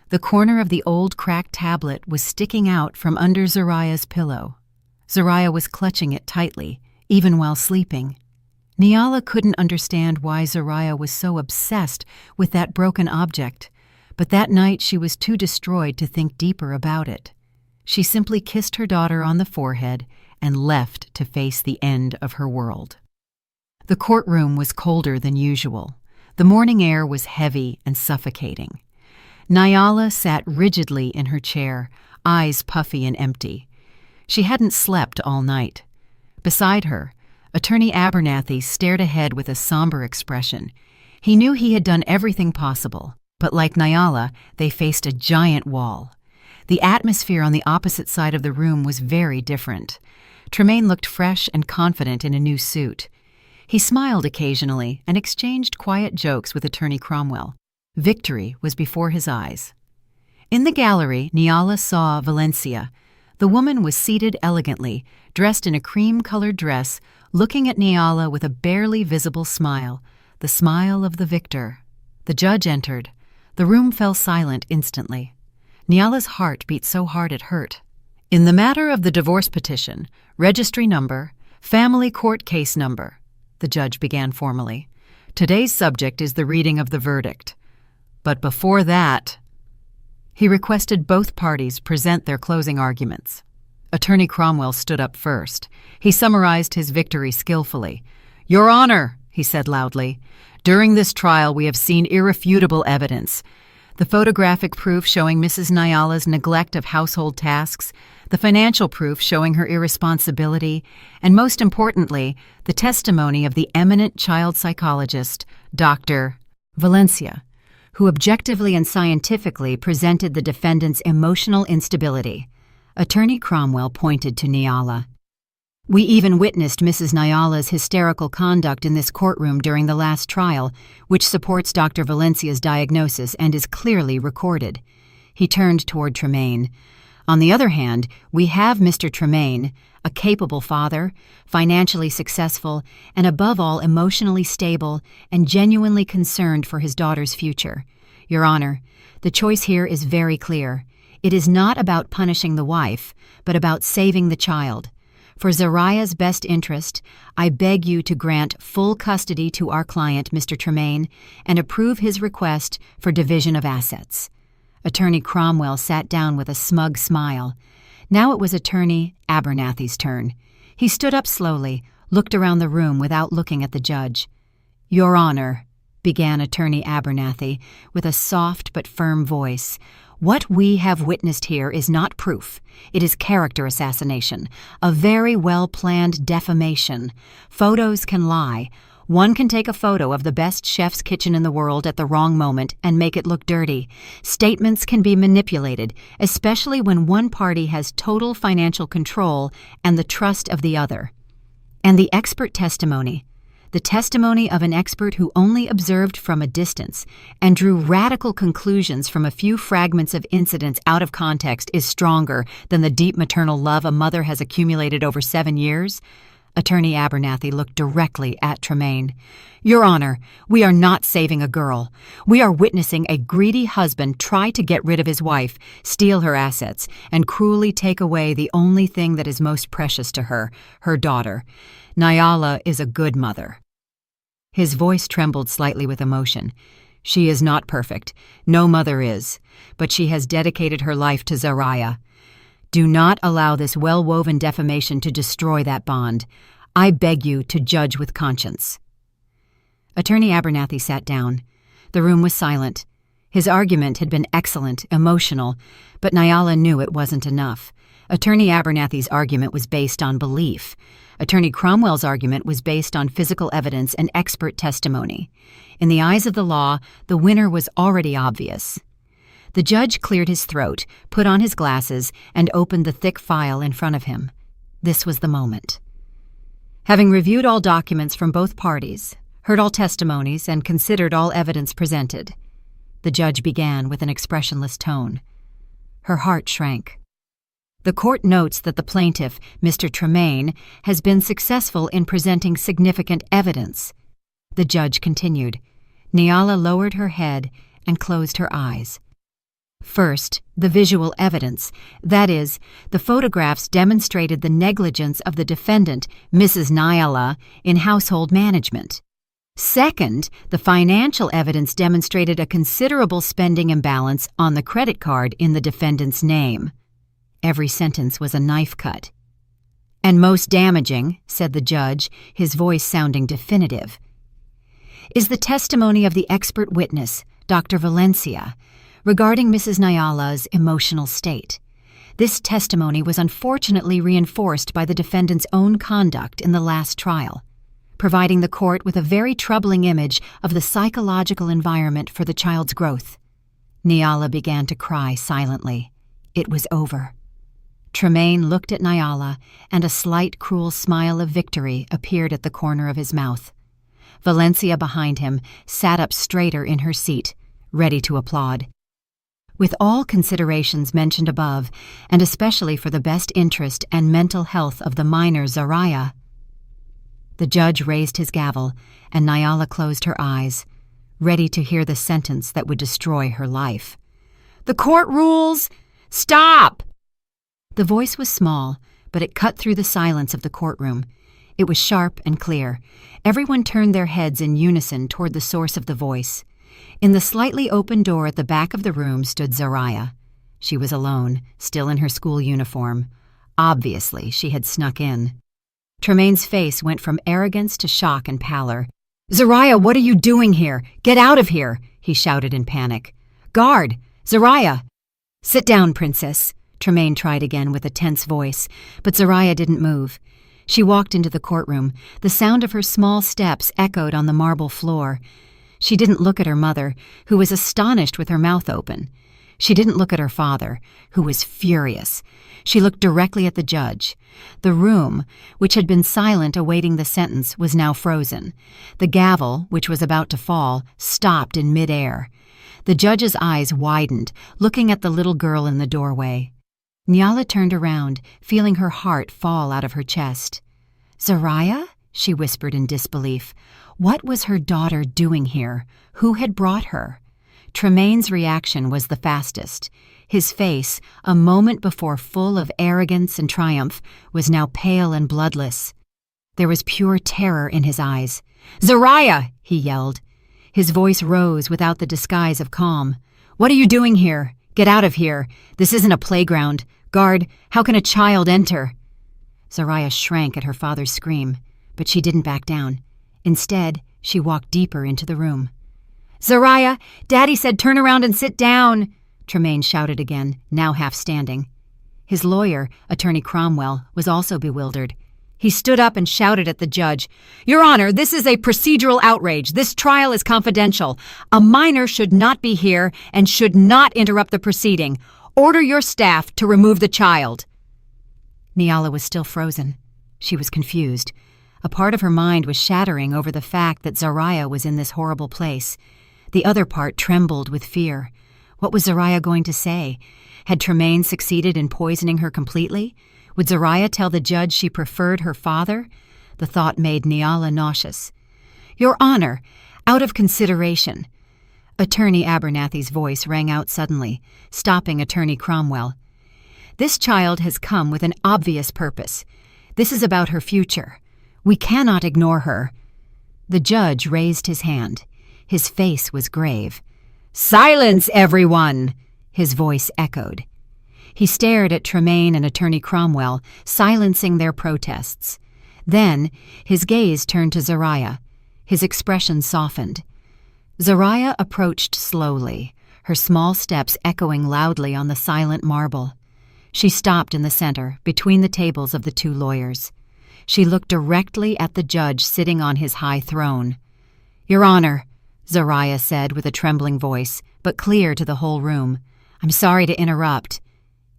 The corner of the old cracked tablet was sticking out from under Zariah's pillow. Zariah was clutching it tightly, even while sleeping. Nyala couldn't understand why Zariah was so obsessed with that broken object, but that night she was too destroyed to think deeper about it. She simply kissed her daughter on the forehead and left to face the end of her world. The courtroom was colder than usual. The morning air was heavy and suffocating. Nyala sat rigidly in her chair, eyes puffy and empty. She hadn't slept all night. Beside her, Attorney Abernathy stared ahead with a somber expression. He knew he had done everything possible, but like Nyala, they faced a giant wall. The atmosphere on the opposite side of the room was very different. Tremaine looked fresh and confident in a new suit. He smiled occasionally and exchanged quiet jokes with Attorney Cromwell. Victory was before his eyes. In the gallery, Nyala saw Valencia. The woman was seated elegantly, dressed in a cream-colored dress, looking at Nyala with a barely visible smile, the smile of the victor. The judge entered. The room fell silent instantly. Nyala's heart beat so hard it hurt. "In the matter of the divorce petition, registry number, family court case number," the judge began formally, "today's subject is the reading of the verdict. But before that—" He requested both parties present their closing arguments. Attorney Cromwell stood up first. He summarized his victory skillfully. "Your Honor," he said loudly, "during this trial we have seen irrefutable evidence. The photographic proof showing Mrs. Nyala's neglect of household tasks, the financial proof showing her irresponsibility, and most importantly, the testimony of the eminent child psychologist, Dr. Valencia, who objectively and scientifically presented the defendant's emotional instability." Attorney Cromwell pointed to Nyala. "We even witnessed Mrs. Nyala's hysterical conduct in this courtroom during the last trial, which supports Dr. Valencia's diagnosis and is clearly recorded." He turned toward Tremaine. "On the other hand, we have Mr. Tremaine, a capable father, financially successful, and above all emotionally stable and genuinely concerned for his daughter's future. Your Honor, the choice here is very clear. It is not about punishing the wife, but about saving the child. For Zariah's best interest, I beg you to grant full custody to our client, Mr. Tremaine, and approve his request for division of assets." Attorney Cromwell sat down with a smug smile. Now it was Attorney Abernathy's turn. He stood up slowly, looked around the room without looking at the judge. "Your Honor," began Attorney Abernathy with a soft but firm voice, "what we have witnessed here is not proof. It is character assassination, a very well-planned defamation. Photos can lie. One can take a photo of the best chef's kitchen in the world at the wrong moment and make it look dirty. Statements can be manipulated, especially when one party has total financial control and the trust of the other. And the expert testimony, the testimony of an expert who only observed from a distance and drew radical conclusions from a few fragments of incidents out of context, is stronger than the deep maternal love a mother has accumulated over 7 years." Attorney Abernathy looked directly at Tremaine. "Your Honor, we are not saving a girl. We are witnessing a greedy husband try to get rid of his wife, steal her assets, and cruelly take away the only thing that is most precious to her, her daughter. Nyala is a good mother." His voice trembled slightly with emotion. "She is not perfect. No mother is. But she has dedicated her life to Zariah. Do not allow this well-woven defamation to destroy that bond. I beg you to judge with conscience." Attorney Abernathy sat down. The room was silent. His argument had been excellent, emotional, but Nyala knew it wasn't enough. Attorney Abernathy's argument was based on belief. Attorney Cromwell's argument was based on physical evidence and expert testimony. In the eyes of the law, the winner was already obvious. The judge cleared his throat, put on his glasses, and opened the thick file in front of him. This was the moment. Having reviewed all documents from both parties, heard all testimonies, and considered all evidence presented, the judge began with an expressionless tone. Her heart shrank. "The court notes that the plaintiff, Mr. Tremaine, has been successful in presenting significant evidence." The judge continued. Nyala lowered her head and closed her eyes. "First, the visual evidence. That is, the photographs demonstrated the negligence of the defendant, Mrs. Nyala, in household management. Second, the financial evidence demonstrated a considerable spending imbalance on the credit card in the defendant's name." Every sentence was a knife cut. "And most damaging," said the judge, his voice sounding definitive, "is the testimony of the expert witness, Dr. Valencia, regarding Mrs. Nyala's emotional state. This testimony was unfortunately reinforced by the defendant's own conduct in the last trial, providing the court with a very troubling image of the psychological environment for the child's growth." Nyala began to cry silently. It was over. Tremaine looked at Nyala, and a slight, cruel smile of victory appeared at the corner of his mouth. Valencia behind him sat up straighter in her seat, ready to applaud. With all considerations mentioned above, and especially for the best interest and mental health of the minor Zariah, the judge raised his gavel, and Nyala closed her eyes, ready to hear the sentence that would destroy her life. "The court rules! Stop!" The voice was small, but it cut through the silence of the courtroom. It was sharp and clear. Everyone turned their heads in unison toward the source of the voice. In the slightly open door at the back of the room stood Zariah. She was alone, still in her school uniform. Obviously, she had snuck in. Tremaine's face went from arrogance to shock and pallor. "Zariah, what are you doing here? Get out of here!" he shouted in panic. "Guard! Zariah!" "Sit down, Princess," Tremaine tried again with a tense voice, but Zariah didn't move. She walked into the courtroom. The sound of her small steps echoed on the marble floor. She didn't look at her mother, who was astonished with her mouth open. She didn't look at her father, who was furious. She looked directly at the judge. The room, which had been silent awaiting the sentence, was now frozen. The gavel, which was about to fall, stopped in midair. The judge's eyes widened, looking at the little girl in the doorway. Nyala turned around, feeling her heart fall out of her chest. "Zariah?" she whispered in disbelief. What was her daughter doing here? Who had brought her? Tremaine's reaction was the fastest. His face, a moment before full of arrogance and triumph, was now pale and bloodless. There was pure terror in his eyes. "Zariah!" he yelled. His voice rose without the disguise of calm. "What are you doing here? Get out of here. This isn't a playground. Guard, how can a child enter?" Zariah shrank at her father's scream. but she didn't back down. Instead, she walked deeper into the room. "Zariah, Daddy said turn around and sit down," Tremaine shouted again, now half standing. His lawyer, Attorney Cromwell, was also bewildered. He stood up and shouted at the judge, "Your Honor, this is a procedural outrage. This trial is confidential. A minor should not be here and should not interrupt the proceeding. Order your staff to remove the child." Nyala was still frozen. She was confused. A part of her mind was shattering over the fact that Zariah was in this horrible place. The other part trembled with fear. What was Zariah going to say? Had Tremaine succeeded in poisoning her completely? Would Zariah tell the judge she preferred her father? The thought made Nyala nauseous. "Your Honor, out of consideration." Attorney Abernathy's voice rang out suddenly, stopping Attorney Cromwell. "This child has come with an obvious purpose. This is about her future. We cannot ignore her." The judge raised his hand. His face was grave. "Silence, everyone!" his voice echoed. He stared at Tremaine and Attorney Cromwell, silencing their protests. Then, his gaze turned to Zariah. His expression softened. Zariah approached slowly, her small steps echoing loudly on the silent marble. She stopped in the center, between the tables of the two lawyers. She looked directly at the judge sitting on his high throne. "Your Honor," Zariah said with a trembling voice, but clear to the whole room, "I'm sorry to interrupt."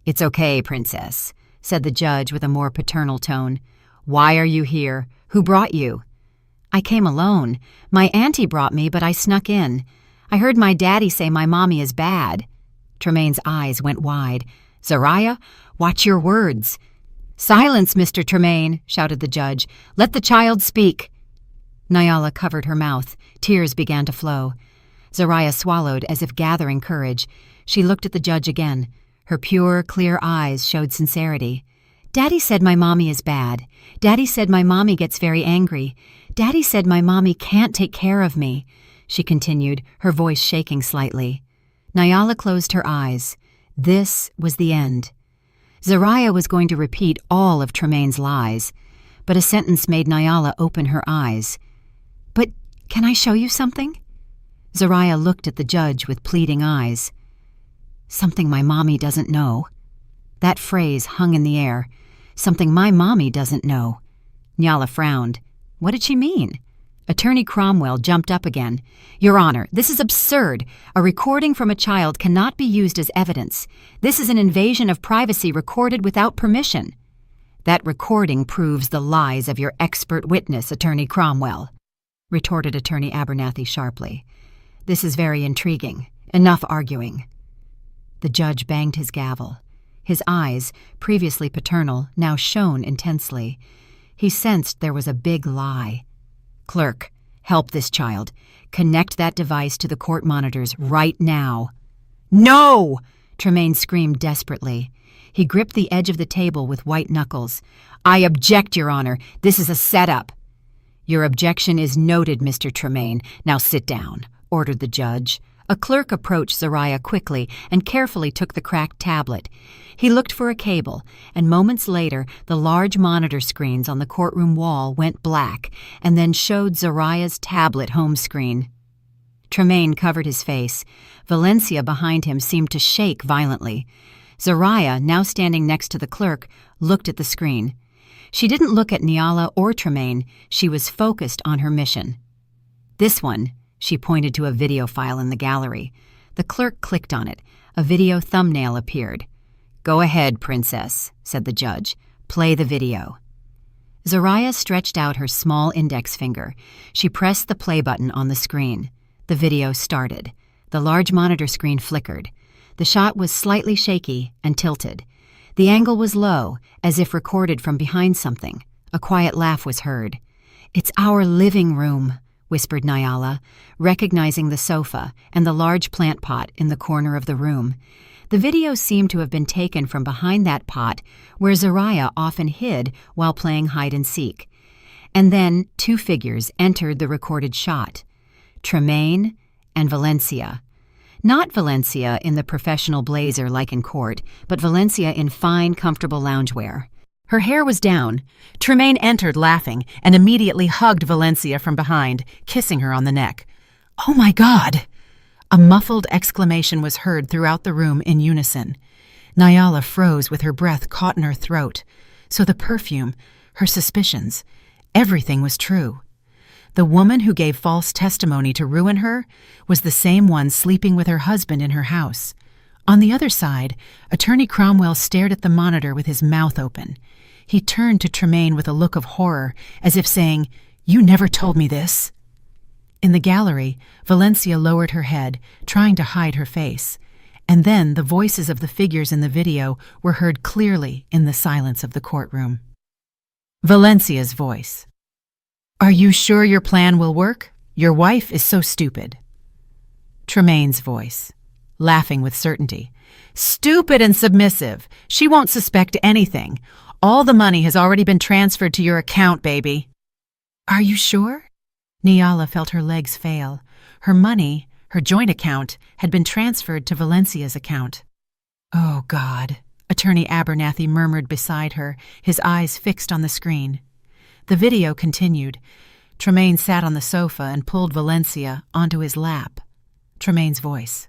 "It's okay, Princess," said the judge with a more paternal tone. "Why are you here? Who brought you?" "I came alone. My auntie brought me, but I snuck in. I heard my daddy say my mommy is bad." Tremaine's eyes went wide. "Zariah, watch your words." "Silence, Mr. Tremaine," shouted the judge. "Let the child speak." Nyala covered her mouth. Tears began to flow. Zariah swallowed as if gathering courage. She looked at the judge again. Her pure, clear eyes showed sincerity. "Daddy said my mommy is bad. Daddy said my mommy gets very angry. Daddy said my mommy can't take care of me," she continued, her voice shaking slightly. Nyala closed her eyes. This was the end. Zariah was going to repeat all of Tremaine's lies, but a sentence made Nyala open her eyes. "But can I show you something?" Zariah looked at the judge with pleading eyes. "Something my mommy doesn't know." That phrase hung in the air. "Something my mommy doesn't know." Nyala frowned. What did she mean? Attorney Cromwell jumped up again. "Your Honor, this is absurd. A recording from a child cannot be used as evidence. This is an invasion of privacy recorded without permission." "That recording proves the lies of your expert witness, Attorney Cromwell," retorted Attorney Abernathy sharply. "This is very intriguing. Enough arguing." The judge banged his gavel. His eyes, previously paternal, now shone intensely. He sensed there was a big lie. "Clerk, help this child. Connect that device to the court monitors right now." "No!" Tremaine screamed desperately. He gripped the edge of the table with white knuckles. "I object, Your Honor. This is a setup." "Your objection is noted, Mr. Tremaine. Now sit down," ordered the judge. A clerk approached Zariah quickly and carefully took the cracked tablet. He looked for a cable, and moments later the large monitor screens on the courtroom wall went black and then showed Zariah's tablet home screen. Tremaine covered his face. Valencia behind him seemed to shake violently. Zariah, now standing next to the clerk, looked at the screen. She didn't look at Nyala or Tremaine. She was focused on her mission. "This one," she pointed to a video file in the gallery. The clerk clicked on it. A video thumbnail appeared. "Go ahead, Princess," said the judge. "Play the video." Zariah stretched out her small index finger. She pressed the play button on the screen. The video started. The large monitor screen flickered. The shot was slightly shaky and tilted. The angle was low, as if recorded from behind something. A quiet laugh was heard. "It's our living room," whispered Nyala, recognizing the sofa and the large plant pot in the corner of the room. The video seemed to have been taken from behind that pot where Zariah often hid while playing hide-and-seek. And then two figures entered the recorded shot. Tremaine and Valencia. Not Valencia in the professional blazer like in court, but Valencia in fine, comfortable loungewear. Her hair was down. Tremaine entered laughing and immediately hugged Valencia from behind, kissing her on the neck. "Oh my God!" A muffled exclamation was heard throughout the room in unison. Nyala froze with her breath caught in her throat. So the perfume, her suspicions, everything was true. The woman who gave false testimony to ruin her was the same one sleeping with her husband in her house. On the other side, Attorney Cromwell stared at the monitor with his mouth open. He turned to Tremaine with a look of horror, as if saying, "You never told me this." In the gallery, Valencia lowered her head, trying to hide her face. And then the voices of the figures in the video were heard clearly in the silence of the courtroom. Valencia's voice. "Are you sure your plan will work? Your wife is so stupid." Tremaine's voice, laughing with certainty. "Stupid and submissive. She won't suspect anything. All the money has already been transferred to your account, baby." "Are you sure?" Nyala felt her legs fail. Her money, her joint account, had been transferred to Valencia's account. "Oh, God," Attorney Abernathy murmured beside her, his eyes fixed on the screen. The video continued. Tremaine sat on the sofa and pulled Valencia onto his lap. Tremaine's voice.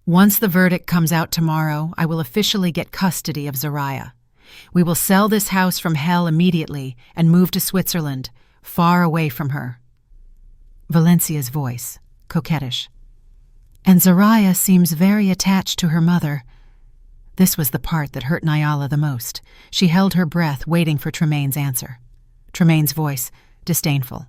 "Once the verdict comes out tomorrow, I will officially get custody of Zariah. We will sell this house from hell immediately and move to Switzerland, far away from her." Valencia's voice, coquettish. "And Zariah seems very attached to her mother." This was the part that hurt Nyala the most. She held her breath, waiting for Tremaine's answer. Tremaine's voice, disdainful.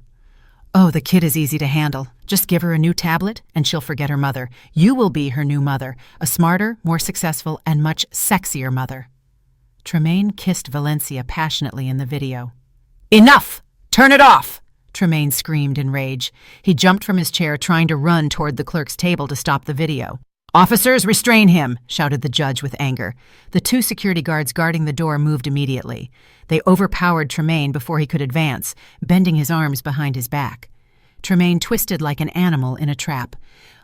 "Oh, the kid is easy to handle. Just give her a new tablet, and she'll forget her mother. You will be her new mother, a smarter, more successful, and much sexier mother." Tremaine kissed Valencia passionately in the video. "Enough! Turn it off!" Tremaine screamed in rage. He jumped from his chair, trying to run toward the clerk's table to stop the video. "Officers, restrain him!" shouted the judge with anger. The 2 security guards guarding the door moved immediately. They overpowered Tremaine before he could advance, bending his arms behind his back. Tremaine twisted like an animal in a trap.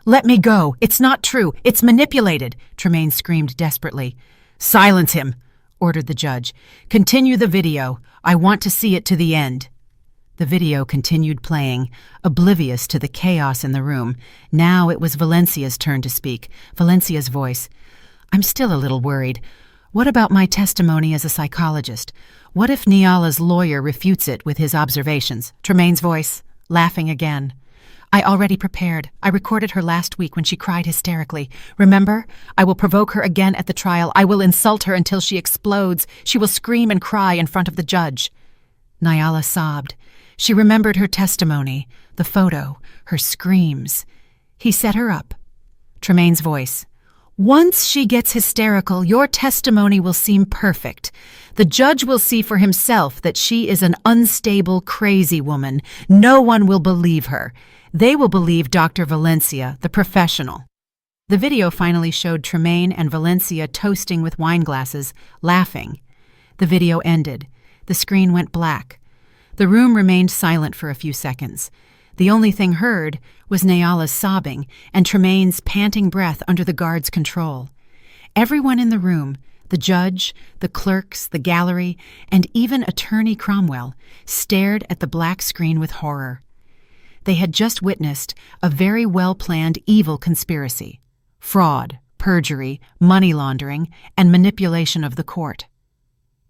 "Let me go! It's not true! It's manipulated!" Tremaine screamed desperately. "Silence him!" ordered the judge. "Continue the video. I want to see it to the end." The video continued playing, oblivious to the chaos in the room. Now it was Valencia's turn to speak. Valencia's voice. "I'm still a little worried. What about my testimony as a psychologist? What if Nyala's lawyer refutes it with his observations?" Tremaine's voice, laughing again. "I already prepared. I recorded her last week when she cried hysterically. Remember? I will provoke her again at the trial. I will insult her until she explodes. She will scream and cry in front of the judge." Nyala sobbed. She remembered her testimony, the photo, her screams. He set her up. Tremaine's voice. "Once she gets hysterical, your testimony will seem perfect. The judge will see for himself that she is an unstable, crazy woman. No one will believe her. They will believe Dr. Valencia, the professional." The video finally showed Tremaine and Valencia toasting with wine glasses, laughing. The video ended. The screen went black. The room remained silent for a few seconds. The only thing heard was Nyala's sobbing and Tremaine's panting breath under the guard's control. Everyone in the room, the judge, the clerks, the gallery, and even Attorney Cromwell, stared at the black screen with horror. They had just witnessed a very well-planned evil conspiracy. Fraud, perjury, money laundering, and manipulation of the court.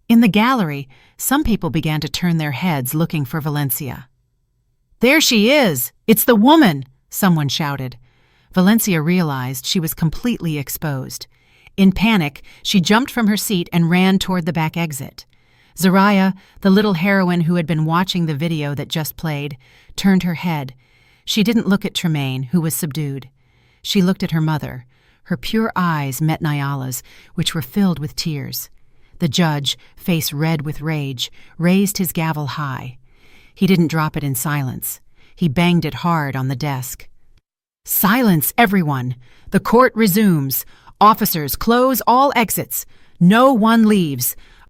In the gallery, some people began to turn their heads looking for Valencia. "There she is! It's the woman!" someone shouted. Valencia realized she was completely exposed. In panic, she jumped from her seat and ran toward the back exit. Zariah, the little heroine who had been watching the video that just played, turned her head. She didn't look at Tremaine, who was subdued. She looked at her mother. Her pure eyes met Nyala's, which were filled with tears. The judge, face red with rage, raised his gavel high. He didn't drop it in silence. He banged it hard on the desk. "Silence, everyone! The court resumes. Officers, close all exits. No one leaves.